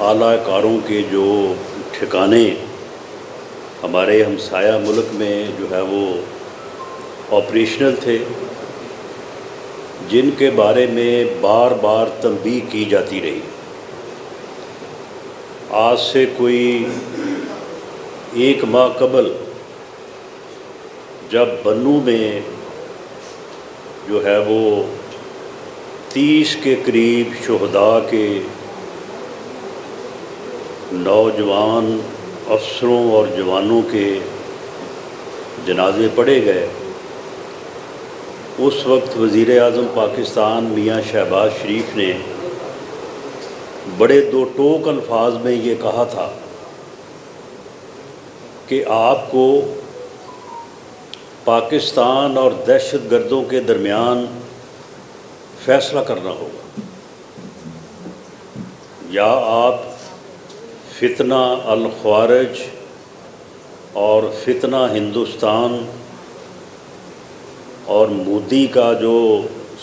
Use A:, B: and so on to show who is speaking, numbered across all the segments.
A: اعلیٰ کاروں کے جو ٹھکانے ہمارے ہمسایہ ملک میں جو ہے وہ آپریشنل تھے، جن کے بارے میں بار بار تنبیہ کی جاتی رہی۔ آج سے کوئی 1 ماہ قبل جب بنوں میں جو ہے وہ 30 کے قریب شہداء کے نوجوان افسروں اور جوانوں کے جنازے پڑھے گئے، اس وقت وزیر اعظم پاکستان میاں شہباز شریف نے بڑے دو ٹوک الفاظ میں یہ کہا تھا کہ آپ کو پاکستان اور دہشت گردوں کے درمیان فیصلہ کرنا ہوگا، یا آپ فتنہ الخوارج اور فتنہ ہندوستان اور مودی کا جو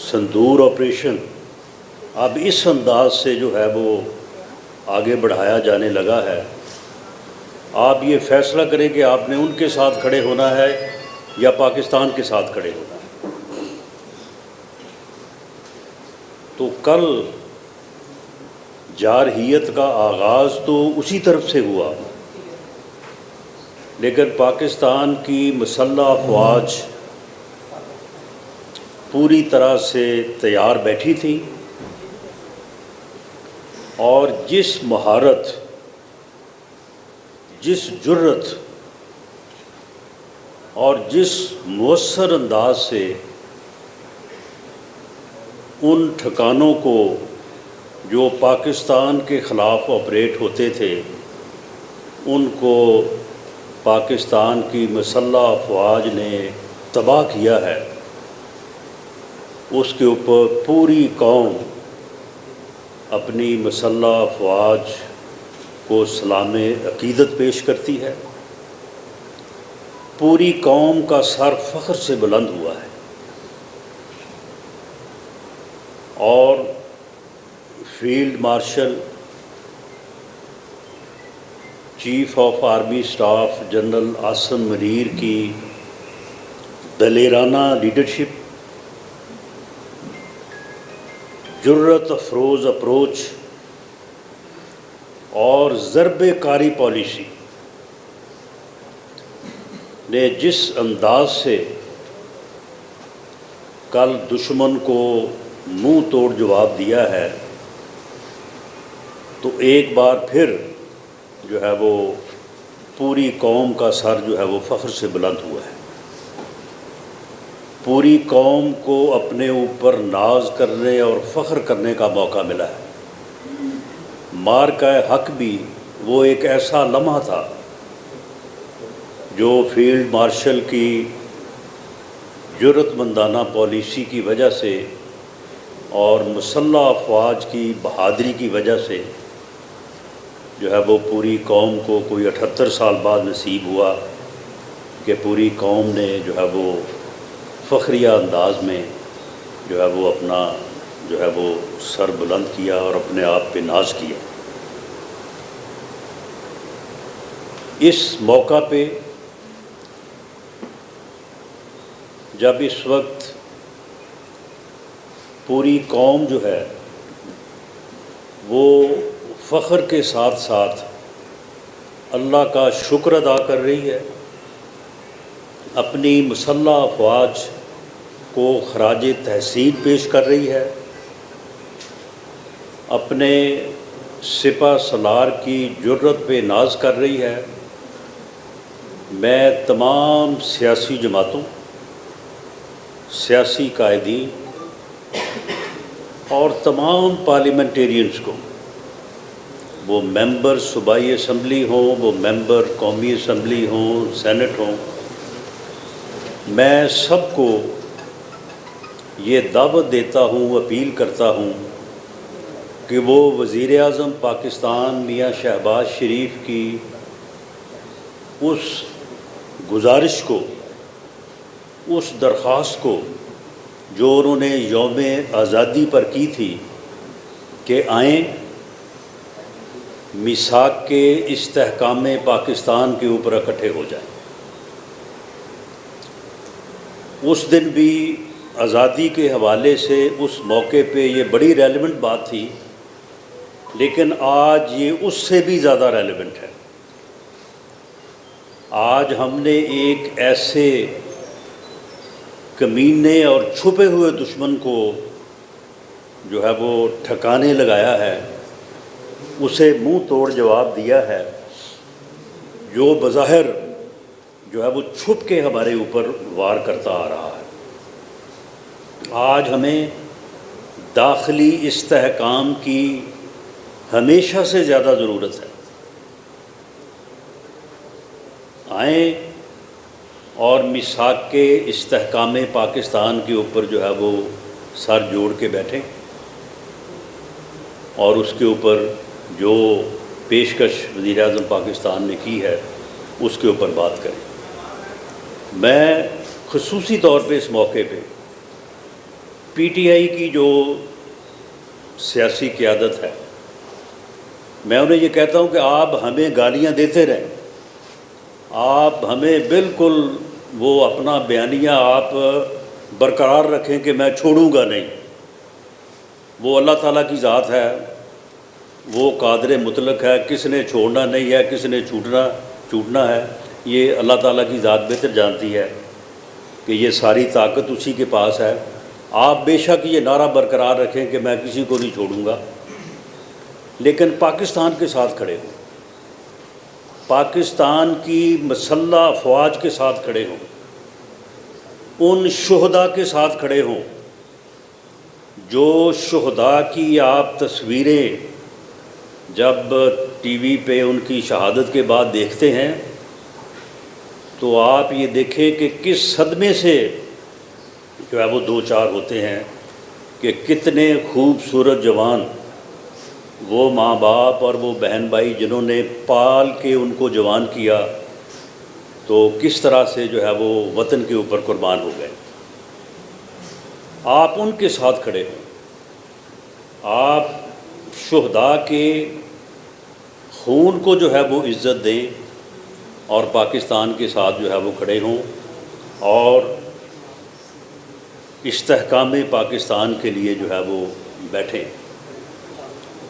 A: سندور آپریشن اب اس انداز سے جو ہے وہ آگے بڑھایا جانے لگا ہے، آپ یہ فیصلہ کریں کہ آپ نے ان کے ساتھ کھڑے ہونا ہے یا پاکستان کے ساتھ کھڑے ہونا ہے۔ تو کل جارحیت کا آغاز تو اسی طرف سے ہوا، لیکن پاکستان کی مسلح افواج پوری طرح سے تیار بیٹھی تھی، اور جس مہارت، جس جرأت اور جس مؤثر انداز سے ان ٹھکانوں کو جو پاکستان کے خلاف آپریٹ ہوتے تھے ان کو پاکستان کی مسلح افواج نے تباہ کیا ہے، اس کے اوپر پوری قوم اپنی مسلح افواج کو سلام عقیدت پیش کرتی ہے۔ پوری قوم کا سر فخر سے بلند ہوا ہے، اور field marshal chief of army staff general Asim Munir کی دلیرانہ لیڈرشپ، جرأت افروز اپروچ اور ضرب کاری پالیسی نے جس انداز سے کل دشمن کو منہ توڑ جواب دیا ہے، تو ایک بار پھر جو ہے وہ پوری قوم کا سر جو ہے وہ فخر سے بلند ہوا ہے۔ پوری قوم کو اپنے اوپر ناز کرنے اور فخر کرنے کا موقع ملا ہے۔ مارکہ حق بھی وہ ایک ایسا لمحہ تھا جو فیلڈ مارشل کی جرأت مندانہ پالیسی کی وجہ سے اور مسلح افواج کی بہادری کی وجہ سے جو ہے وہ پوری قوم کو کوئی 78 سال بعد نصیب ہوا کہ پوری قوم نے جو ہے وہ فخریہ انداز میں جو ہے وہ اپنا جو ہے وہ سر بلند کیا اور اپنے آپ پہ ناز کیا۔ اس موقع پہ جب اس وقت پوری قوم جو ہے وہ فخر کے ساتھ ساتھ اللہ کا شکر ادا کر رہی ہے، اپنی مسلح افواج کو خراج تحسین پیش کر رہی ہے، اپنے سپہ سالار کی جرأت پہ ناز کر رہی ہے، میں تمام سیاسی جماعتوں، سیاسی قائدین اور تمام پارلیمنٹیرینز کو، وہ ممبر صوبائی اسمبلی ہوں، وہ ممبر قومی اسمبلی ہوں، سینٹ ہوں، میں سب کو یہ دعوت دیتا ہوں، اپیل کرتا ہوں کہ وہ وزیر اعظم پاکستان میاں شہباز شریف کی اس گزارش کو، اس درخواست کو جو انہوں نے یوم آزادی پر کی تھی کہ آئیں میثاق کے استحکام پاکستان کے اوپر اکٹھے ہو جائیں۔ اس دن بھی آزادی کے حوالے سے اس موقع پہ یہ بڑی ریلیونٹ بات تھی، لیکن آج یہ اس سے بھی زیادہ ریلیونٹ ہے۔ آج ہم نے ایک ایسے کمینے اور چھپے ہوئے دشمن کو جو ہے وہ ٹھکانے لگایا ہے، اسے منہ توڑ جواب دیا ہے، جو بظاہر جو ہے وہ چھپ کے ہمارے اوپر وار کرتا آ رہا ہے۔ آج ہمیں داخلی استحکام کی ہمیشہ سے زیادہ ضرورت ہے۔ آئیں اور میثاق کے استحکام پاکستان کے اوپر جو ہے وہ سر جوڑ کے بیٹھیں اور اس کے اوپر جو پیشکش وزیر اعظم پاکستان نے کی ہے اس کے اوپر بات کریں۔ میں خصوصی طور پہ اس موقع پہ پی ٹی آئی کی جو سیاسی قیادت ہے، میں انہیں یہ کہتا ہوں کہ آپ ہمیں گالیاں دیتے رہیں، آپ ہمیں بالکل وہ اپنا بیانیہ آپ برقرار رکھیں کہ میں چھوڑوں گا نہیں۔ وہ اللہ تعالیٰ کی ذات ہے، وہ قادر مطلق ہے، کس نے چھوڑنا نہیں ہے، کس نے چھوٹنا ہے، یہ اللہ تعالیٰ کی ذات بہتر جانتی ہے کہ یہ ساری طاقت اسی کے پاس ہے۔ آپ بے شک یہ نعرہ برقرار رکھیں کہ میں کسی کو نہیں چھوڑوں گا، لیکن پاکستان کے ساتھ کھڑے ہوں، پاکستان کی مسلح افواج کے ساتھ کھڑے ہوں، ان شہداء کے ساتھ کھڑے ہوں جو شہداء کی آپ تصویریں جب ٹی وی پہ ان کی شہادت کے بعد دیکھتے ہیں تو آپ یہ دیکھیں کہ کس صدمے سے جو ہے وہ دو چار ہوتے ہیں کہ کتنے خوبصورت جوان، وہ ماں باپ اور وہ بہن بھائی جنہوں نے پال کے ان کو جوان کیا، تو کس طرح سے جو ہے وہ وطن کے اوپر قربان ہو گئے۔ آپ ان کے ساتھ کھڑے ہیں، آپ شہداء کے خون کو جو ہے وہ عزت دیں اور پاکستان کے ساتھ جو ہے وہ کھڑے ہوں اور استحکام پاکستان کے لیے جو ہے وہ بیٹھیں،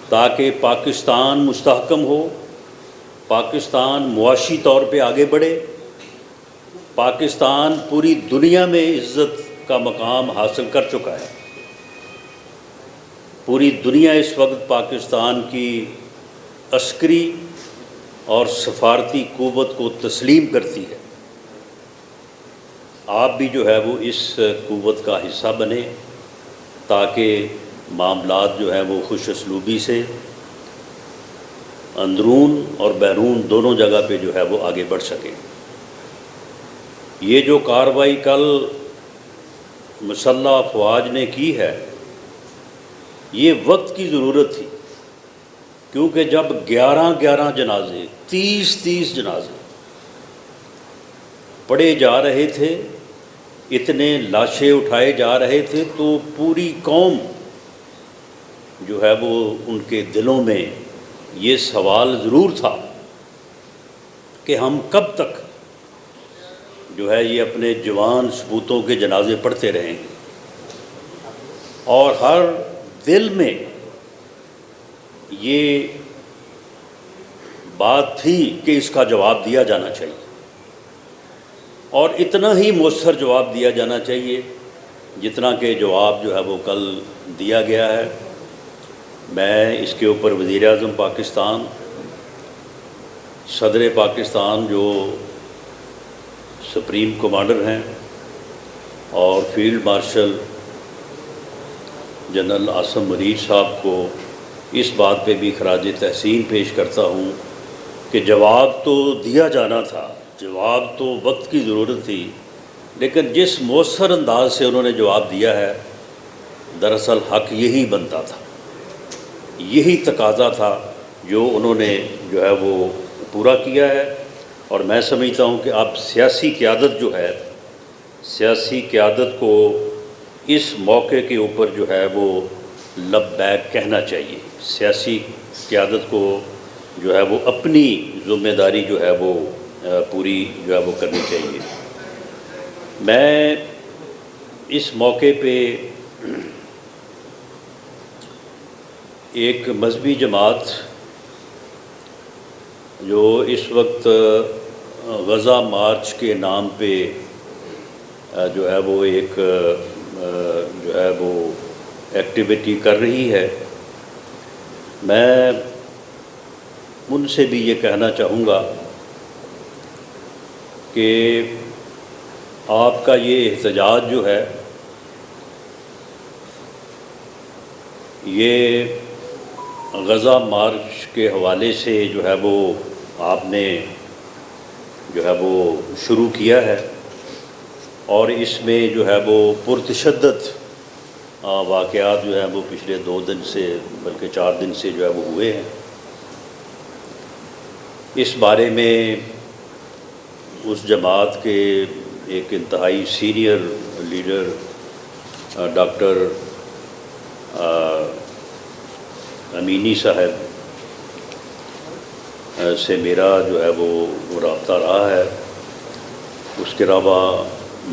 A: تاکہ پاکستان مستحکم ہو، پاکستان معاشی طور پہ آگے بڑھے، پاکستان پوری دنیا میں عزت کا مقام حاصل کر چکا ہے۔ پوری دنیا اس وقت پاکستان کی عسکری اور سفارتی قوت کو تسلیم کرتی ہے۔ آپ بھی جو ہے وہ اس قوت کا حصہ بنیں تاکہ معاملات جو ہیں وہ خوش اسلوبی سے اندرون اور بیرون دونوں جگہ پہ جو ہے وہ آگے بڑھ سکیں۔ یہ جو کارروائی کل مسلح افواج نے کی ہے، یہ وقت کی ضرورت تھی، کیونکہ جب 11 جنازے 30 جنازے پڑے جا رہے تھے، اتنے لاشیں اٹھائے جا رہے تھے، تو پوری قوم جو ہے وہ ان کے دلوں میں یہ سوال ضرور تھا کہ ہم کب تک جو ہے یہ اپنے جوان سپوتوں کے جنازے پڑھتے رہیں گے، اور ہر دل میں یہ بات تھی کہ اس کا جواب دیا جانا چاہیے، اور اتنا ہی مؤثر جواب دیا جانا چاہیے جتنا کہ جواب جو ہے وہ کل دیا گیا ہے۔ میں اس کے اوپر وزیر اعظم پاکستان، صدر پاکستان جو سپریم کمانڈر ہیں، اور field marshal general Asim Munir صاحب کو اس بات پہ بھی خراج تحسین پیش کرتا ہوں کہ جواب تو دیا جانا تھا، جواب تو وقت کی ضرورت تھی، لیکن جس مؤثر انداز سے انہوں نے جواب دیا ہے، دراصل حق یہی بنتا تھا، یہی تقاضا تھا جو انہوں نے جو ہے وہ پورا کیا ہے۔ اور میں سمجھتا ہوں کہ اب سیاسی قیادت جو ہے، سیاسی قیادت کو اس موقع کے اوپر جو ہے وہ لبیک کہنا چاہیے، سیاسی قیادت کو جو ہے وہ اپنی ذمہ داری جو ہے وہ پوری جو ہے وہ کرنی چاہیے۔ میں اس موقع پہ ایک مذہبی جماعت جو اس وقت غزہ مارچ کے نام پہ جو ہے وہ ایک جو ہے وہ ایکٹیویٹی کر رہی ہے، میں ان سے بھی یہ کہنا چاہوں گا کہ آپ کا یہ احتجاج جو ہے یہ غزہ مارچ کے حوالے سے جو ہے وہ آپ نے جو ہے وہ شروع کیا ہے، اور اس میں جو ہے وہ پرتشدد واقعات جو ہیں وہ پچھلے 2 دن سے بلکہ 4 دن سے جو ہے وہ ہوئے ہیں۔ اس بارے میں اس جماعت کے ایک انتہائی سینئر لیڈر ڈاکٹر امینی صاحب سے میرا جو ہے وہ رابطہ رہا ہے، اس کے علاوہ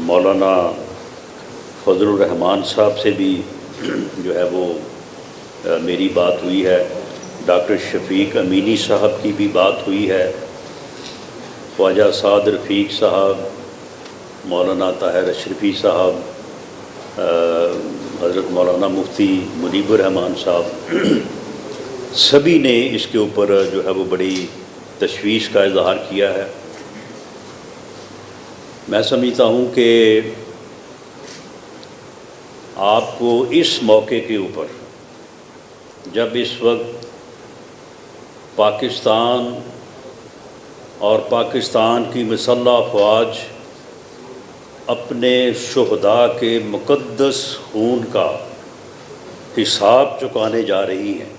A: مولانا فضل الرحمان صاحب سے بھی جو ہے وہ میری بات ہوئی ہے، ڈاکٹر شفیق امینی صاحب کی بھی بات ہوئی ہے، خواجہ سعد رفیق صاحب، مولانا طاہر اشرفی صاحب، حضرت مولانا مفتی منیب الرحمان صاحب، سبھی نے اس کے اوپر جو ہے وہ بڑی تشویش کا اظہار کیا ہے۔ میں سمجھتا ہوں کہ آپ کو اس موقع کے اوپر، جب اس وقت پاکستان اور پاکستان کی مسلح افواج اپنے شہداء کے مقدس خون کا حساب چکانے جا رہی ہیں،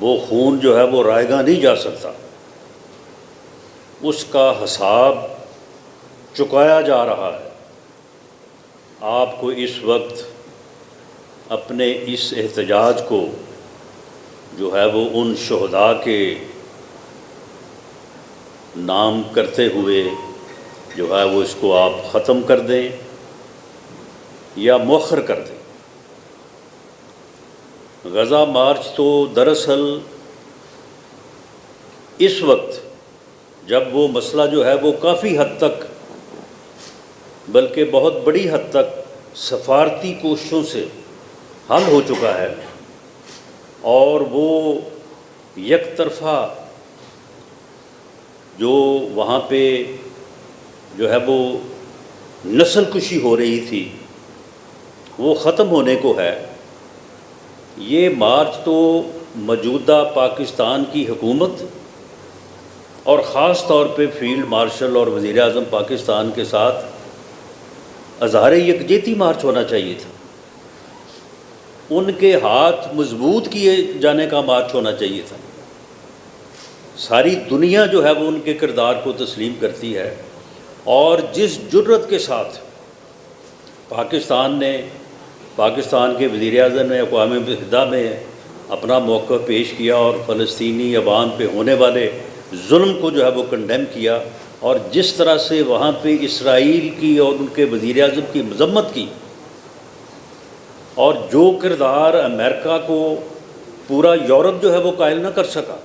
A: وہ خون جو ہے وہ رائے گاہ نہیں جا سکتا، اس کا حساب چکایا جا رہا ہے۔ آپ کو اس وقت اپنے اس احتجاج کو جو ہے وہ ان شہداء کے نام کرتے ہوئے جو ہے وہ اس کو آپ ختم کر دیں یا مؤخر کر دیں۔ غزہ مارچ تو دراصل اس وقت جب وہ مسئلہ جو ہے وہ کافی حد تک بلکہ بہت بڑی حد تک سفارتی کوششوں سے حل ہو چکا ہے، اور وہ یک طرفہ جو وہاں پہ جو ہے وہ نسل کشی ہو رہی تھی وہ ختم ہونے کو ہے۔ یہ مارچ تو موجودہ پاکستان کی حکومت اور خاص طور پہ فیلڈ مارشل اور وزیر اعظم پاکستان کے ساتھ اظہار یکجہتی مارچ ہونا چاہیے تھا، ان کے ہاتھ مضبوط کیے جانے کا مارچ ہونا چاہیے تھا۔ ساری دنیا جو ہے وہ ان کے کردار کو تسلیم کرتی ہے، اور جس جرأت کے ساتھ پاکستان نے، پاکستان کے وزیر اعظم نے اقوام متحدہ میں اپنا موقف پیش کیا اور فلسطینی عوام پہ ہونے والے ظلم کو جو ہے وہ کنڈیم کیا، اور جس طرح سے وہاں پہ اسرائیل کی اور ان کے وزیر اعظم کی مذمت کی، اور جو کردار امریکہ کو پورا یورپ جو ہے وہ قائل نہ کر سکا،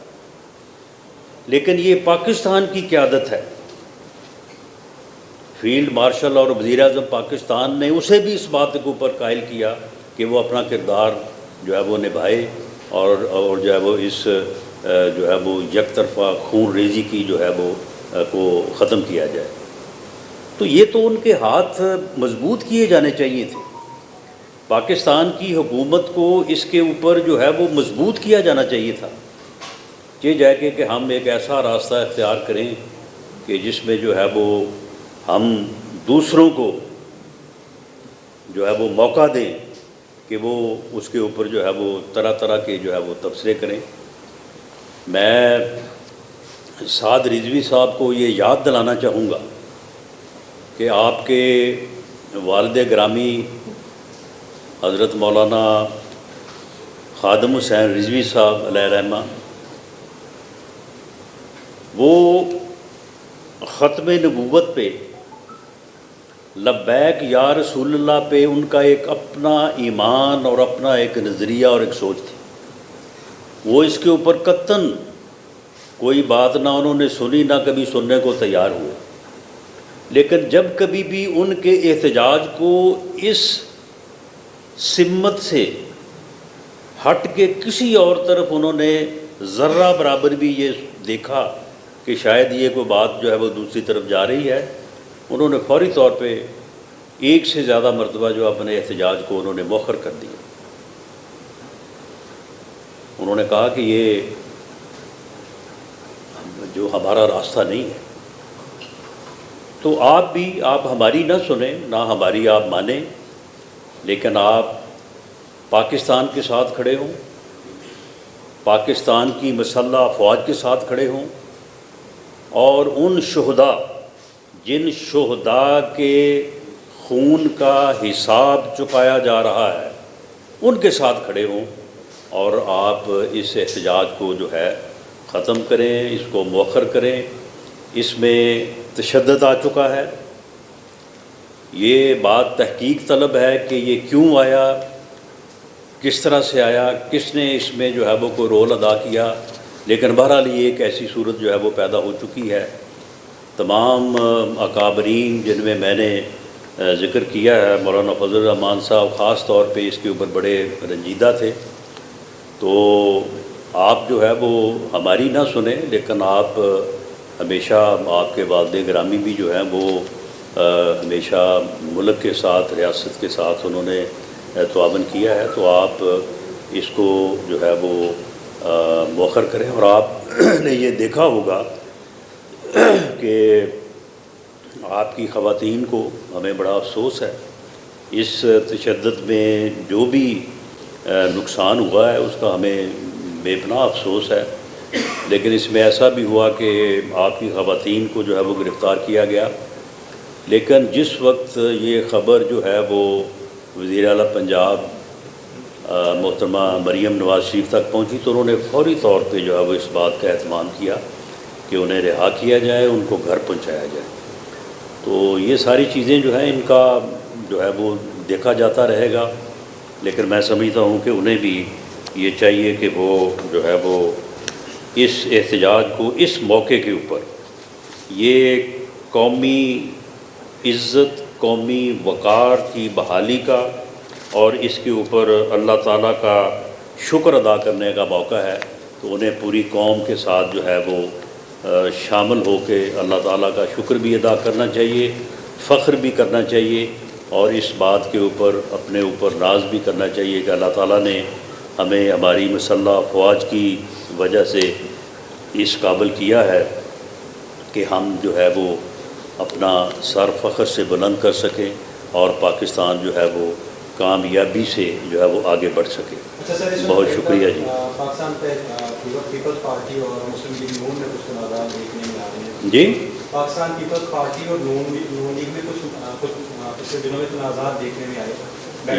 A: لیکن یہ پاکستان کی قیادت ہے، فیلڈ مارشل اور وزیر اعظم پاکستان نے اسے بھی اس بات کے اوپر قائل کیا کہ وہ اپنا کردار جو ہے وہ نبھائے، اور جو ہے وہ اس جو ہے وہ یک طرفہ خون ریزی کی جو ہے وہ کو ختم کیا جائے۔ تو یہ تو ان کے ہاتھ مضبوط کیے جانے چاہیے تھے، پاکستان کی حکومت کو اس کے اوپر جو ہے وہ مضبوط کیا جانا چاہیے تھا، یہ جائے کہ ہم ایک ایسا راستہ اختیار کریں کہ جس میں جو ہے وہ ہم دوسروں کو جو ہے وہ موقع دیں کہ وہ اس کے اوپر جو ہے وہ طرح طرح کے جو ہے وہ تبصرے کریں۔ میں سعد رضوی صاحب کو یہ یاد دلانا چاہوں گا کہ آپ کے والد گرامی حضرت مولانا خادم حسین رضوی صاحب علیہ رحمہ وہ ختم نبوت پہ لبیک یا رسول اللہ پہ ان کا ایک اپنا ایمان اور اپنا ایک نظریہ اور ایک سوچ تھی. وہ اس کے اوپر قطعاً کوئی بات نہ انہوں نے سنی، نہ کبھی سننے کو تیار ہوئے. لیکن جب کبھی بھی ان کے احتجاج کو اس سمت سے ہٹ کے کسی اور طرف انہوں نے ذرہ برابر بھی یہ دیکھا کہ شاید یہ کوئی بات جو ہے وہ دوسری طرف جا رہی ہے، انہوں نے فوری طور پہ ایک سے زیادہ مرتبہ جو اپنے احتجاج کو انہوں نے مؤخر کر دیا. انہوں نے کہا کہ یہ جو ہمارا راستہ نہیں ہے. تو آپ ہماری نہ سنیں، نہ ہماری آپ مانیں، لیکن آپ پاکستان کے ساتھ کھڑے ہوں، پاکستان کی مسلح افواج کے ساتھ کھڑے ہوں، اور ان شہداء جن شہداء کے خون کا حساب چکایا جا رہا ہے ان کے ساتھ کھڑے ہوں، اور آپ اس احتجاج کو جو ہے ختم کریں، اس کو مؤخر کریں. اس میں تشدد آ چکا ہے. یہ بات تحقیق طلب ہے کہ یہ کیوں آیا، کس طرح سے آیا، کس نے اس میں جو ہے وہ کوئی رول ادا کیا. لیکن بہرحال یہ ایک ایسی صورت جو ہے وہ پیدا ہو چکی ہے. تمام اکابرین جن میں نے ذکر کیا ہے، مولانا فضل الرحمان صاحب خاص طور پہ اس کے اوپر بڑے رنجیدہ تھے. تو آپ جو ہے وہ ہماری نہ سنیں، لیکن آپ ہمیشہ، آپ کے والد گرامی بھی جو ہیں وہ ہمیشہ ملک کے ساتھ، ریاست کے ساتھ انہوں نے تعاون کیا ہے. تو آپ اس کو جو ہے وہ مؤخر کریں. اور آپ نے یہ دیکھا ہوگا کہ آپ کی خواتین کو ہمیں بڑا افسوس ہے. اس تشدد میں جو بھی نقصان ہوا ہے اس کا ہمیں بے پناہ افسوس ہے. لیکن اس میں ایسا بھی ہوا کہ آپ کی خواتین کو جو ہے وہ گرفتار کیا گیا. لیکن جس وقت یہ خبر جو ہے وہ وزیر اعلیٰ پنجاب محترمہ مریم نواز شریف تک پہنچی تو انہوں نے فوری طور پہ جو ہے وہ اس بات کا اہتمام کیا کہ انہیں رہا کیا جائے، ان کو گھر پہنچایا جائے. تو یہ ساری چیزیں جو ہیں ان کا جو ہے وہ دیکھا جاتا رہے گا. لیکن میں سمجھتا ہوں کہ انہیں بھی یہ چاہیے کہ وہ جو ہے وہ اس احتجاج کو اس موقع کے اوپر یہ قومی عزت، قومی وقار کی بحالی کا اور اس کے اوپر اللہ تعالیٰ کا شکر ادا کرنے کا موقع ہے. تو انہیں پوری قوم کے ساتھ جو ہے وہ شامل ہو کے اللہ تعالیٰ کا شکر بھی ادا کرنا چاہیے، فخر بھی کرنا چاہیے، اور اس بات کے اوپر اپنے اوپر ناز بھی کرنا چاہیے کہ اللہ تعالیٰ نے ہمیں ہماری مسلح افواج کی وجہ سے اس قابل کیا ہے کہ ہم جو ہے وہ اپنا سر فخر سے بلند کر سکیں اور پاکستان جو ہے وہ کامیابی سے جو ہے وہ آگے بڑھ سکے. بہت شکریہ جی.
B: پاکستان پہ پیپلز پارٹی اور مسلم لیگ نون میں کچھ تنازعات دیکھنے میں آ رہے ہیں
A: جی.
B: پاکستان پیپلز پارٹی اور نون لیگ میں کچھ پچھلے دنوں میں تنازعات دیکھنے میں آئے.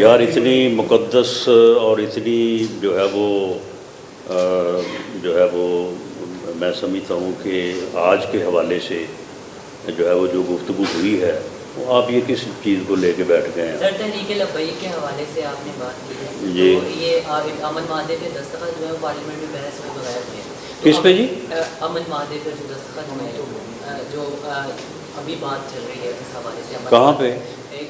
A: یار اتنی مقدس اور اتنی جو ہے وہ میں سمجھتا ہوں کہ آج کے حوالے سے جو ہے وہ جو گفتگو ہوئی ہے وہ آپ یہ کس چیز کو لے کے بیٹھ گئے ہیں؟
C: سر تحریک لبیک کے حوالے سے آپ نے بات کی ہے
A: جی.
C: تو یہ امن معاہدے پہ دستخط جو ہے پارلیمنٹ میں بحث میں بغیر ہوئے.
A: کس پہ جی؟
C: امن معاہدے پہ جو دستخط ہوئے جو ابھی بات چل رہی ہے اس حوالے سے.
A: کہاں پہ؟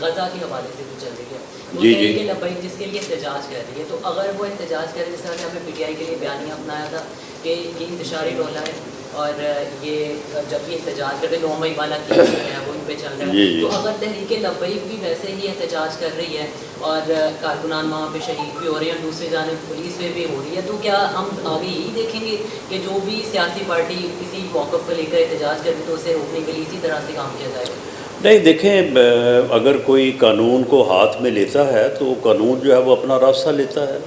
C: غزہ کے حوالے سے جو چل رہی ہے
A: جی
C: تحریک لبیک جس کے لیے احتجاج کر رہی ہے. تو اگر وہ احتجاج کر رہی ہے، جس طرح سے ہم نے پی ٹی آئی کے لیے بیانیہ اپنایا تھا کہ یہ انتشاری ٹولہ ہے اور یہ جب بھی احتجاج کرتے 9 مئی والا کیس ہے وہ ان پہ چل رہا ہے. تو اگر تحریک لبیک بھی ویسے ہی احتجاج کر رہی ہے اور کارکنان وہاں پہ شہید بھی ہو رہے ہیں، دوسری جانب پولیس پہ بھی ہو رہی ہے، تو کیا ہم آگے یہی دیکھیں گے کہ جو بھی سیاسی پارٹی کسی موقف کو لے کر احتجاج کرتی تو اسے روکنے کے لیے اسی طرح سے کام کیا جائے گا؟
A: نہیں دیکھیں، اگر کوئی قانون کو ہاتھ میں لیتا ہے تو قانون جو ہے وہ اپنا راستہ لیتا ہے.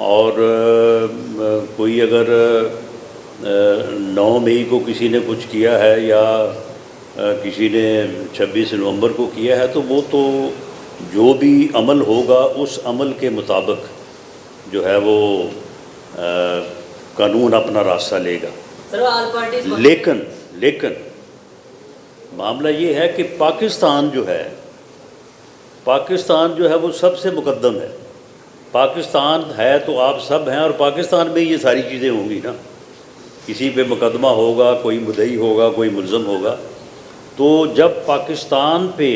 A: اور کوئی اگر 9 مئی کو کسی نے کچھ کیا ہے یا کسی نے 26 نومبر کو کیا ہے تو وہ تو جو بھی عمل ہوگا اس عمل کے مطابق جو ہے وہ قانون اپنا راستہ لے گا.
C: سر آل پارٹیز
A: لیکن معاملہ یہ ہے کہ پاکستان جو ہے وہ سب سے مقدم ہے. پاکستان ہے تو آپ سب ہیں، اور پاکستان میں یہ ساری چیزیں ہوں گی نا. کسی پہ مقدمہ ہوگا، کوئی مدعی ہوگا، کوئی ملزم ہوگا. تو جب پاکستان پہ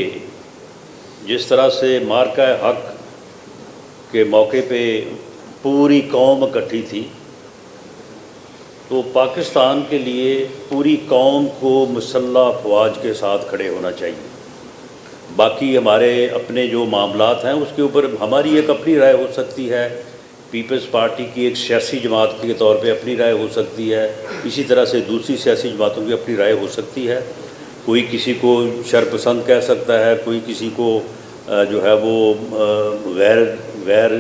A: جس طرح سے مارکہ حق کے موقع پہ پوری قوم اکٹھی تھی، تو پاکستان کے لیے پوری قوم کو مسلح افواج کے ساتھ کھڑے ہونا چاہیے. باقی ہمارے اپنے جو معاملات ہیں اس کے اوپر ہماری ایک اپنی رائے ہو سکتی ہے، پیپلز پارٹی کی ایک سیاسی جماعت کے طور پہ اپنی رائے ہو سکتی ہے، اسی طرح سے دوسری سیاسی جماعتوں کی اپنی رائے ہو سکتی ہے. کوئی کسی کو شرپسند کہہ سکتا ہے، کوئی کسی کو جو ہے وہ غیر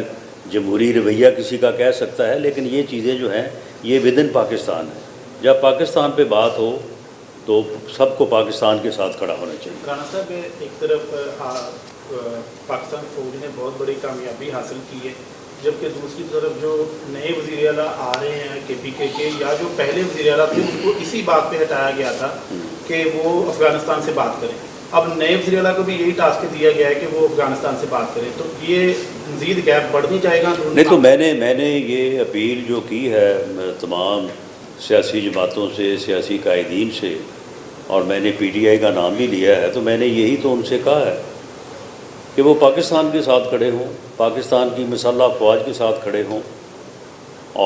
A: جمہوری رویہ کسی کا کہہ سکتا ہے. لیکن یہ چیزیں جو ہیں یہ ودن پاکستان ہے. جب پاکستان پہ بات ہو تو سب کو پاکستان کے ساتھ کھڑا ہونا چاہیے.
D: رانا صاحب، ایک طرف پاکستان فوج نے بہت بڑی کامیابی حاصل کی ہے، جبکہ دوسری طرف جو نئے وزیر اعلیٰ آ رہے ہیں KPK کے، یا جو پہلے وزیر اعلیٰ تھے، ان کو اسی بات پہ ہٹایا گیا تھا کہ وہ افغانستان سے بات کریں. اب نئے وزیر اعلیٰ کو بھی یہی ٹاسک دیا گیا ہے کہ وہ افغانستان سے بات کریں. تو یہ مزید گیپ بڑھنی جائے گا؟
A: نہیں، تو میں نے یہ اپیل جو کی ہے تمام سیاسی جماعتوں سے، سیاسی قائدین سے، اور میں نے PTI کا نام بھی لیا ہے، تو میں نے یہی تو ان سے کہا ہے کہ وہ پاکستان کے ساتھ کھڑے ہوں، پاکستان کی مسلح افواج کے ساتھ کھڑے ہوں.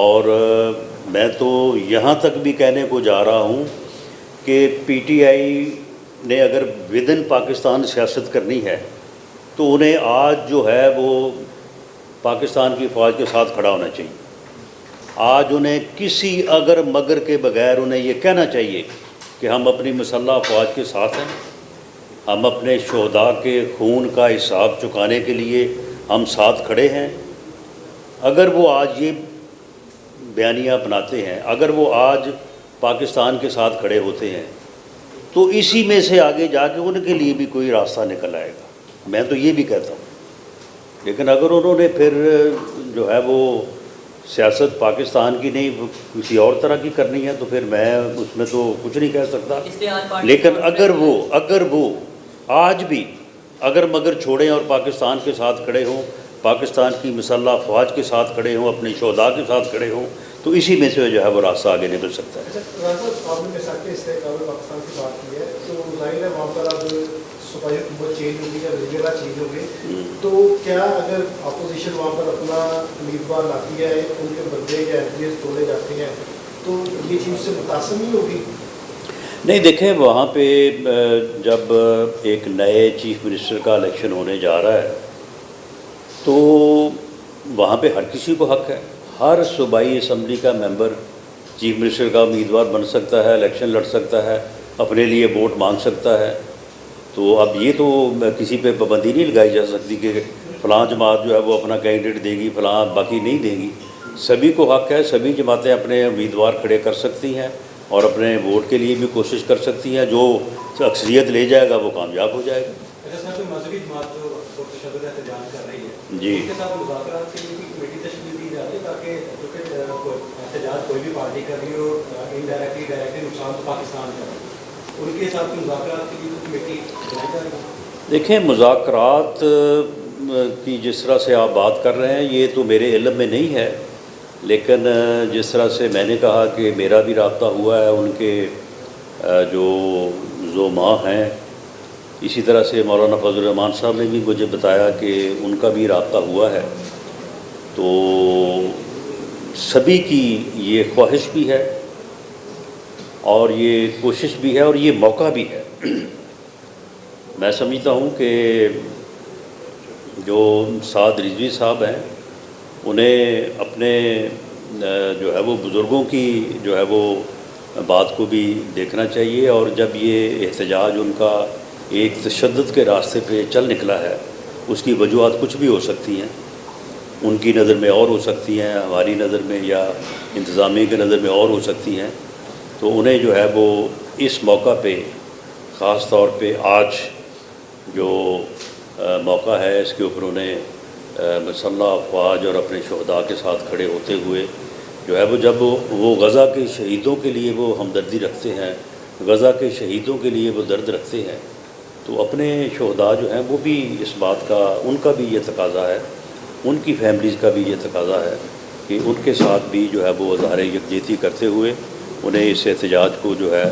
A: اور میں تو یہاں تک بھی کہنے کو جا رہا ہوں کہ PTI نے اگر ودن پاکستان سیاست کرنی ہے تو انہیں آج جو ہے وہ پاکستان کی فوج کے ساتھ کھڑا ہونا چاہیے. آج انہیں کسی اگر مگر کے بغیر انہیں یہ کہنا چاہیے کہ ہم اپنی مسلح افواج کے ساتھ ہیں، ہم اپنے شہداء کے خون کا حساب چکانے کے لیے ہم ساتھ کھڑے ہیں. اگر وہ آج یہ بیانیہ اپناتے ہیں، اگر وہ آج پاکستان کے ساتھ کھڑے ہوتے ہیں، تو اسی میں سے آگے جا کے ان کے لیے بھی کوئی راستہ نکل آئے گا. میں تو یہ بھی کہتا ہوں. لیکن اگر انہوں نے پھر جو ہے وہ سیاست پاکستان کی نہیں کسی اور طرح کی کرنی ہے، تو پھر میں اس میں تو کچھ نہیں کہہ سکتا. لیکن اگر وہ آج بھی اگر مگر چھوڑیں اور پاکستان کے ساتھ کھڑے ہوں، پاکستان کی مسلح افواج کے ساتھ کھڑے ہوں، اپنے شہداء کے ساتھ کھڑے ہوں، تو اسی میں سے جو ہے وہ راستہ آگے نکل سکتا ہے.
E: آپ نے پاکستان کی بات کی ہے، تو ظاہر ہے وہاں پر اب صوبائی حکومت چینج ہوگی یا وزیر چینج ہو گئے، تو کیا اگر اپوزیشن وہاں پر اپنا امیدوار لاتی ہے، ان کے بندے یا MPs توڑے جاتے ہیں، تو یہ چیز سے متاثر نہیں ہوگی؟
A: نہیں، دیکھیں وہاں پہ جب ایک نئے چیف منسٹر کا الیکشن ہونے جا رہا ہے تو وہاں پہ ہر کسی کو حق ہے. ہر صوبائی اسمبلی کا ممبر چیف منسٹر کا امیدوار بن سکتا ہے، الیکشن لڑ سکتا ہے، اپنے لیے ووٹ مانگ سکتا ہے. تو اب یہ تو کسی پہ پابندی نہیں لگائی جا سکتی کہ فلاں جماعت جو ہے وہ اپنا کینڈیڈیٹ دے گی، فلاں باقی نہیں دے گی. سبھی کو حق ہے، سبھی جماعتیں اپنے امیدوار کھڑے کر سکتی ہیں اور اپنے ووٹ کے لیے بھی کوشش کر سکتی ہیں. جو اکثریت لے جائے گا وہ کامیاب ہو جائے گا.
B: مذہبی جماعت جو تشدد احتجاج کر رہی ہے،
A: جی،
B: ان کے ساتھ مذاکرات کے لیے کمیٹی تشکیل دی جاتی ہے تاکہ جو کہ احتجاج کوئی بھی پارٹی کر رہی ہو، انڈائریکٹلی ڈائریکٹلی نقصان تو پاکستان کا ہے، ان کے ساتھ مذاکرات کے لیے کمیٹی بنائی جائے گی؟
A: دیکھیں مذاکرات کی جس طرح سے آپ بات کر رہے ہیں یہ تو میرے علم میں نہیں ہے، لیکن جس طرح سے میں نے کہا کہ میرا بھی رابطہ ہوا ہے ان کے جو زعماء ہیں، اسی طرح سے مولانا فضل الرحمان صاحب نے بھی مجھے بتایا کہ ان کا بھی رابطہ ہوا ہے. تو سبھی کی یہ خواہش بھی ہے اور یہ کوشش بھی ہے اور یہ موقع بھی ہے. میں سمجھتا ہوں کہ جو سعد رضوی صاحب ہیں انہیں اپنے جو ہے وہ بزرگوں کی جو ہے وہ بات کو بھی دیکھنا چاہیے. اور جب یہ احتجاج ان کا ایک تشدد کے راستے پہ چل نکلا ہے، اس کی وجوہات کچھ بھی ہو سکتی ہیں، ان کی نظر میں اور ہو سکتی ہیں، ہماری نظر میں یا انتظامیہ کی نظر میں اور ہو سکتی ہیں. تو انہیں جو ہے وہ اس موقع پہ خاص طور پہ آج جو موقع ہے اس کے اوپر انہیں مسلح افواج اور اپنے شہداء کے ساتھ کھڑے ہوتے ہوئے جو ہے وہ جب وہ غزہ کے شہیدوں کے لیے وہ ہمدردی رکھتے ہیں، غزہ کے شہیدوں کے لیے وہ درد رکھتے ہیں، تو اپنے شہداء جو ہیں وہ بھی اس بات کا، ان کا بھی یہ تقاضا ہے، ان کی فیملیز کا بھی یہ تقاضا ہے کہ ان کے ساتھ بھی جو ہے وہ اظہار یکجہتی کرتے ہوئے انہیں اس احتجاج کو جو ہے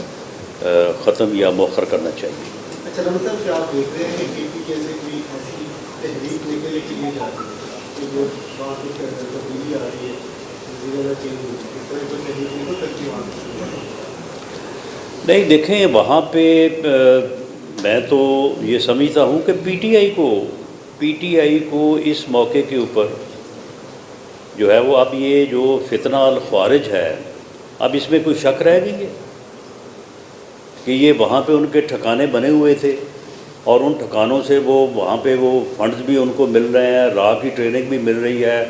A: ختم یا مؤخر کرنا چاہیے۔
E: اچھا رحمت صاحب، کیا آپ دیکھ رہے ہیں کہ KPK سے کوئی ایسی تحریک نکلنے کے لیے جاتی ہے کہ جو بات کے اندر تبدیلی آ رہی ہے، زیادہ چینج ہو رہی ہے، اس طرح کوئی تحریک نہیں ہو سکتی وہاں سے؟
A: نہیں دیکھیں، وہاں پہ میں تو یہ سمجھتا ہوں کہ پی ٹی آئی کو اس موقع کے اوپر جو ہے وہ اب یہ جو فتنہ الخوارج ہے، اب اس میں کوئی شک رہ گئی ہے کہ یہ وہاں پہ ان کے ٹھکانے بنے ہوئے تھے اور ان ٹھکانوں سے وہ وہاں پہ وہ فنڈز بھی ان کو مل رہے ہیں، راہ کی ٹریننگ بھی مل رہی ہے،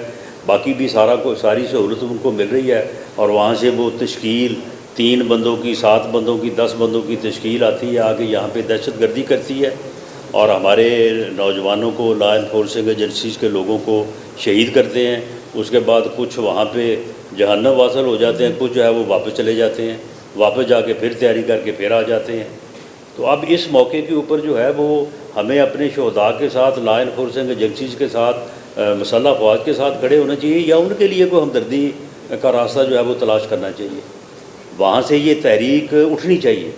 A: باقی بھی ساری سہولت ان کو مل رہی ہے، اور وہاں سے وہ تشکیل 3 بندوں کی، 7 بندوں کی، 10 بندوں کی تشکیل آتی ہے، آگے یہاں پہ دہشت گردی کرتی ہے اور ہمارے نوجوانوں کو، لا انفورسنگ ایجنسیز کے لوگوں کو شہید کرتے ہیں۔ اس کے بعد کچھ وہاں پہ جہنم واصل ہو جاتے ہیں، کچھ جو ہے وہ واپس چلے جاتے ہیں، واپس جا کے پھر تیاری کر کے پھر آ جاتے ہیں۔ تو اب اس موقع کے اوپر جو ہے وہ ہمیں اپنے شہداء کے ساتھ، لا انفورسنگ ایجنسیز کے ساتھ، مسلح افواج کے ساتھ کھڑے ہونا چاہیے، یا ان کے لیے کوئی ہمدردی کا راستہ جو ہے وہ تلاش کرنا چاہیے۔ وہاں سے یہ تحریک اٹھنی چاہیے،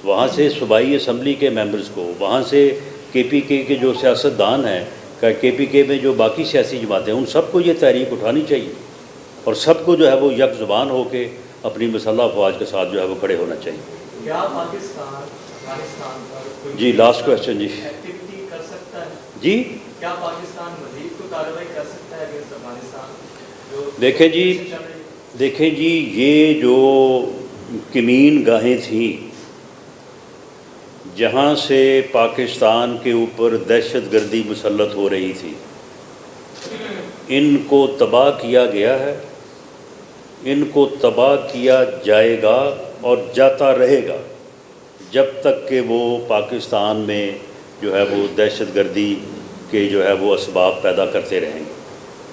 A: وہاں سے صوبائی اسمبلی کے ممبرز کو، وہاں سے KPK کے جو سیاستدان ہیں، KPK میں جو باقی سیاسی جماعتیں ہیں، ان سب کو یہ تحریک اٹھانی چاہیے اور سب کو جو ہے وہ یک زبان ہو کے اپنی مسلح افواج کے ساتھ جو ہے وہ کھڑے ہونا چاہیے۔
B: کیا پاکستان افغانستان پر کوئی
A: جی لاسٹ کویسچن جی
B: ایکٹیویٹی کر سکتا ہے؟
A: جی
B: کیا پاکستان مزید کو کارروائی کر سکتا ہے اگینسٹ افغانستان؟
A: دیکھیں جی یہ جو کمین گاہیں تھیں جہاں سے پاکستان کے اوپر دہشت گردی مسلط ہو رہی تھی، ان کو تباہ کیا گیا ہے، ان کو تباہ کیا جائے گا اور جاتا رہے گا جب تک کہ وہ پاکستان میں جو ہے وہ دہشت گردی کے جو ہے وہ اسباب پیدا کرتے رہیں گے۔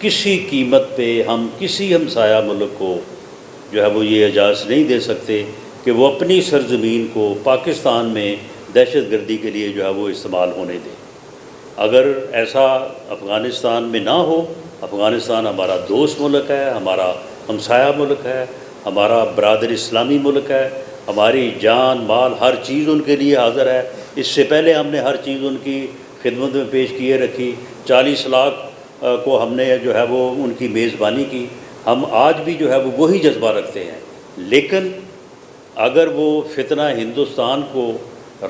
A: کسی قیمت پہ ہم کسی ہمسایہ ملک کو جو ہے وہ یہ اجازت نہیں دے سکتے کہ وہ اپنی سرزمین کو پاکستان میں دہشت گردی کے لیے جو ہے وہ استعمال ہونے دیں۔ اگر ایسا افغانستان میں نہ ہو، افغانستان ہمارا دوست ملک ہے، ہمارا ہمسایہ ملک ہے، ہمارا برادر اسلامی ملک ہے، ہماری جان مال ہر چیز ان کے لیے حاضر ہے۔ اس سے پہلے ہم نے ہر چیز ان کی خدمت میں پیش کیے رکھی، 40 لاکھ کو ہم نے جو ہے وہ ان کی میزبانی کی۔ ہم آج بھی جو ہے وہ وہی جذبہ رکھتے ہیں، لیکن اگر وہ فتنہ ہندوستان کو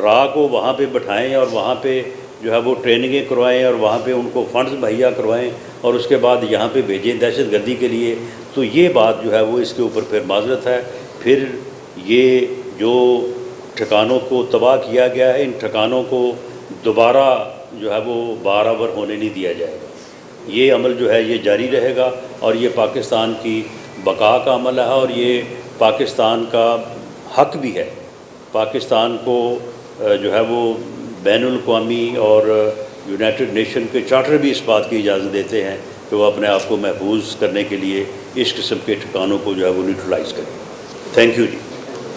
A: راہ کو وہاں پہ بٹھائیں اور وہاں پہ جو ہے وہ ٹریننگیں کروائیں اور وہاں پہ ان کو فنڈز مہیا کروائیں اور اس کے بعد یہاں پہ بھیجیں دہشت گردی کے لیے، تو یہ بات جو ہے وہ اس کے اوپر پھر معذرت ہے، پھر یہ جو ٹھکانوں کو تباہ کیا گیا ہے، ان ٹھکانوں کو دوبارہ جو ہے وہ بارآور ہونے نہیں دیا جائے گا۔ یہ عمل جو ہے یہ جاری رہے گا اور یہ پاکستان کی بقا کا عمل ہے اور یہ پاکستان کا حق بھی ہے۔ پاکستان کو جو ہے وہ بین الاقوامی اور یونائٹڈ نیشن کے چارٹر بھی اس بات کی اجازت دیتے ہیں کہ وہ اپنے آپ کو محفوظ کرنے کے لیے اس قسم کے ٹھکانوں کو جو ہے وہ نیوٹرلائز کریں۔ Thank you G.